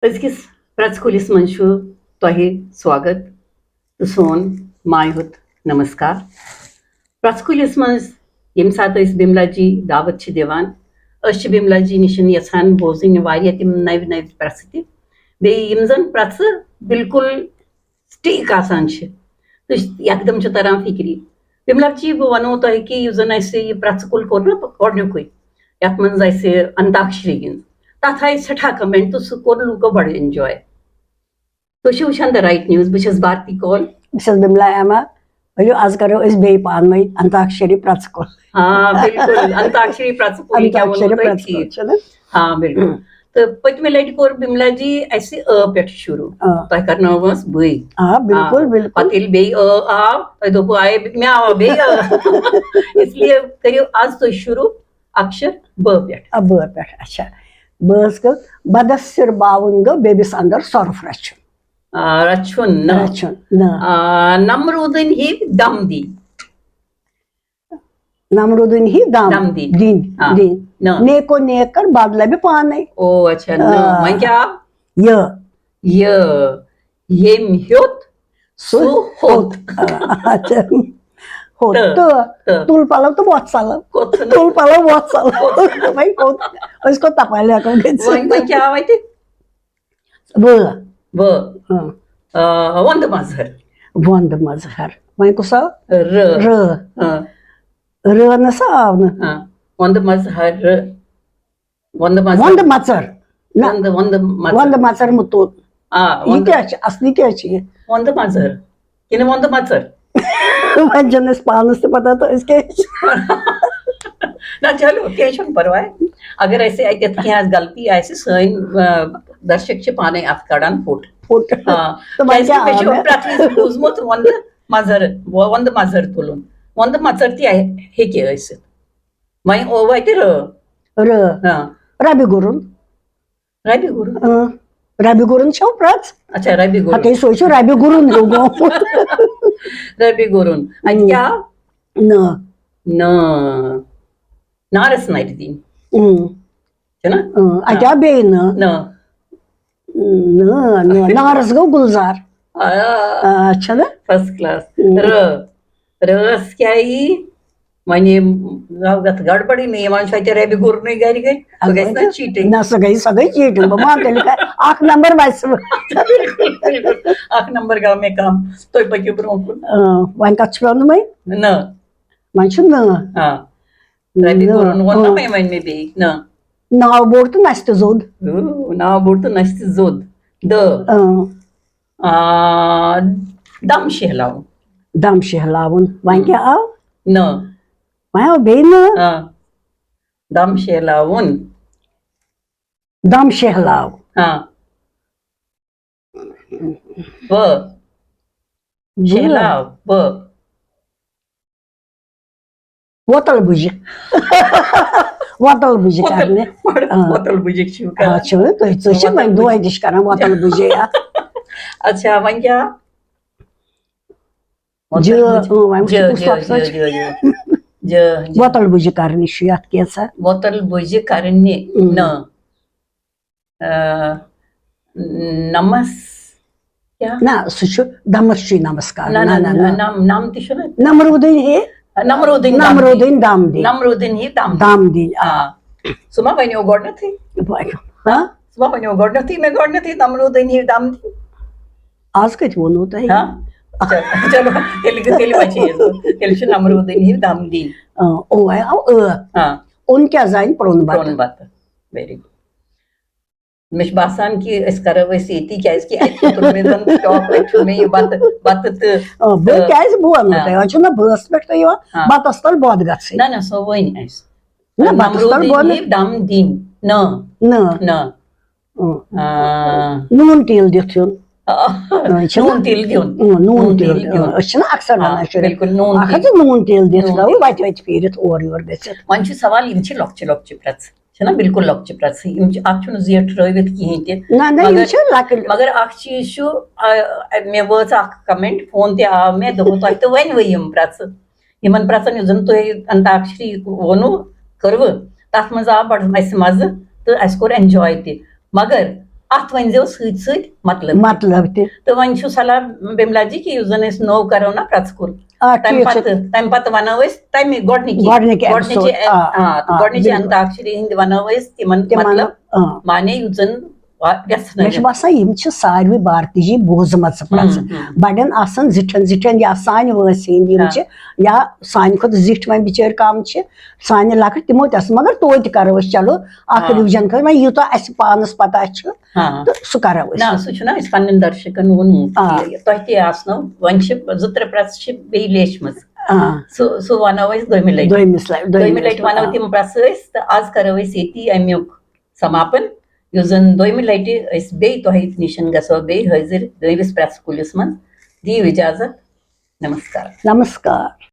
Azkis Pratskulis Manshu Tohi Swagat to Son Mayhut Namaskar. Pratskulis Mans Yemsata is Bimlaji Davatchi Devan Ash Bimlaji Nishan Yasan Bozing Variatim Naiv Naiv Prasiti Be Yimzan Pratsa Bilkul Stick Asanche तो एकदम तरह फिक्री बिमलाची one होता है कि यूजन ऐसे ये प्राचकुल कोरना कोडने कोई यात मन ऐसे अंताक्षरी गिन तथा इस छठा कमेंट तो सुकोर लुको बड़े एंजॉय तो शिवशान द राइट न्यूज बिशस भारती कॉल बिशस बिमला एमा अयो आज करो इस बे पान में अंताक्षरी प्राचकुल हाँ बिल्कुल अंताक्षरी प्राचकुल क्या बोलते हैं हाँ बिल्कुल तो पच में लाइट कोर बिमला जी ऐसे पेट शुरू तो करना बस बुई हाँ बिल्कुल बिल्कुल पतिल बे आ तो वो आए मैं आवा बे इसलिए करियो आज तो शुरू अक्षर ब पेट अब ब पेट अच्छा बस को बदस्सिर बावुन गो बेबिस अंदर सर्फ रचुन नमरुदीन ही दम दी नमरुदीन ही दम दिन नेको नेकर बादला भी पान है ओ अच्छा मैं क्या य येम होत सु होत अच्छा होत तुल पाला तो बहुत साला तुल पाला बहुत साला भाई को इसको तपाले को मैं क्या आवाते व वंद मजहर मैं को सा र नसा वंद मजहर वंद मचर मुतो ये क्या असली क्या चाहिए वंद मजहर किने वंद मचर मैं जनस पानस से पता तो इसके ना चलो कैशन परवाह अगर ऐसे आई कि आज गलती ऐसे सैन दर्शक से पाने अफकाड़न फुट तो मैं क्या प्राथमिक उजमत वंद मजहर तुलुन वंद मचर ती हे के ऐसे मैं ओवायते रबी गुरुन छौ प्राच अच्छा रबी गुरुन हते सोचो रबी गुरुन लोगो रबी गुरुन आणि क्या नारस नाही ती ना क्या बे नारस गो गुलजार अच्छा ना फर्स्ट क्लास रस क्या ही म्हणजे गडबडी नाही माणसाच्या रबी गुरु नाही गाडी गई चीटिंग ना सगळी चीटिंग बाबा त्याला काय 8 नंबर बायस बिल्कुल 8 नंबर गाव में काम तो पकी ब्रोंकुन वाइन कचप्रन में न मानशु न हां रबी गुरु वन में माइन में बी न नाव बोर्ड नसते जोद नाव बोर्ड नसते जोद द दम शेहलावून वाइन क्या आव न माया बेन दम शेहलाव हाँ ब शेहलाव ब वतल बुजी करने वतल बुजी शिव का अच्छा तो इसे मैं दुआ दिश करा वतल बुजी अच्छा मैं क्या वतल बुजी करने शियात कैसा वतल बुजी करने न नमस क्या ना सुचो दमश्री नमस्कार ना नाम तिशो ना नमरुदीन ही दाम दी सुमा बनी ओगोड न थी हाँ सुमा बनी ओगोड न थी मैं गोड न थी नमरुदीन ही दाम दी आज कच वो होता है चलो तेली बची नमरुदीन ही दाम दी ओ है उनके जाइन प्रोनबात वेरी गुड मिश बासान की इस करव वैसे इतनी क्या इसकी तो में तो टॉप लेक्चर में ये बात बे क्या इस बुआ में है अच्छा ना पर्सपेक्ट तो ये बात असल बहुत गच्छ ना सो वही नाइस ना बात असल बहुत ही दाम दिन न नून तेल दिखून नून तेल दियोन अच्छा अक्सर ना बिल्कुल नून तेल दिखला वो वाइट फिरत और गच्छत मंच सवाल इनची लॉकचे प्रच छना बिल्कुल लॉकचे प्रच इनची आखुन जियट रवित किहिन ते मगर अख चीज छु मे वच अख कमेंट फोन ते आ मे दो तो वन वयम प्रच यमन प्रचन युजन तो अंताक्षरी वनु करव तथ मज आ बड़ मज तो अस कोर एंजॉय ते मगर अत वन सत मतलब मतलब ते तो वन सलाह बिमला जी कि जुन नो करो ना प्रस्कुल तम पत वनो तम गोडनिची अंताक्षरी हिंद वनो तिमन मतलब माने युजन मे बसान सारे भारतीय बोजम बड़न आसान जिठन जिठन या सान वस या सान खुद जिठ वो बिचार कम सान लकट तमो मगर तो करो चलो अख रिविजन कर वो यूत पानस पता तो सह करो सह पन्न दर्शकन वोनमुत वन जुत्र प्रस लेचम सह वनो दोयमि लट वनो तम प्रस तो आज करो ये अमुक समापन युस जन दोयमि लट बे तोह निशन गो बे हाजिर नविस प्रस्कुलिस मं दीव इजाजत नमस्कार नमस्कार।